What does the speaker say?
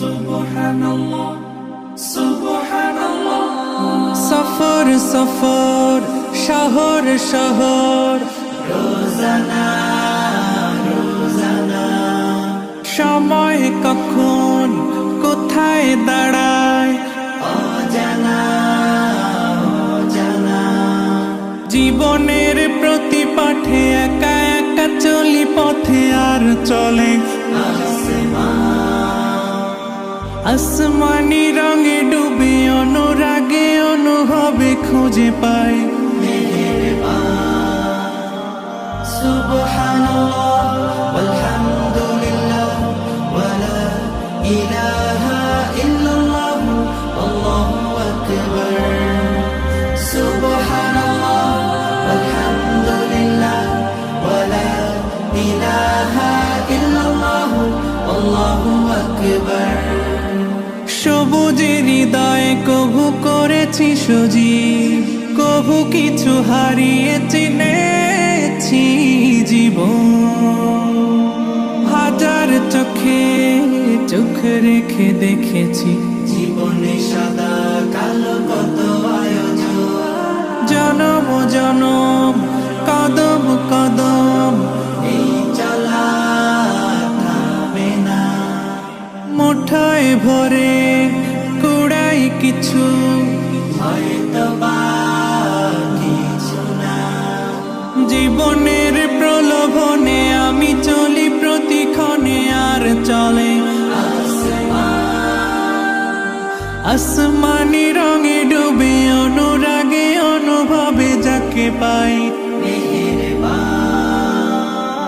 সুবহানাল্লাহ সুবহানাল্লাহ। সফর সফর শহর শহর রোজানা রোজানা, সময় কখন কোথায় দাঁড়ায় অজানা অজানা। জীবনের প্রতি পাঠে একা একা চলি পথে আর চলে আসমানি রঙে ডুবে অনুরাগে অনুভবে খুঁজে পাই সুবহানাল্লাহ ওয়ালহামদুলিল্লাহ ওয়ালা ইলাহা ইল্লাল্লাহ আল্লাহু আকবার। সুবহানাল্লাহ ওয়ালহামদুলিল্লাহ ওয়ালা ইলাহা ইল্লাল্লাহ আল্লাহু আকবার। সবুজের হৃদয়ে কভু করেছি সজীব, কভু কিছু হারিয়ে চিনেছি জীবন। হাজার চোখে চোখ রেখে দেখেছি জীবনে সাদা কালো কত আয়োজন, জনম জনম কদম কদম এই চলা থামবে না। মুঠোয় ভরে কুড়াই কিছু হয়তো বা কিছু না। জীবনের প্রলোভনে আমি চলি প্রতিক্ষণে আর চলে আসমানি রঙে ডুবে অনুরাগে অনুভবে যাকে পাই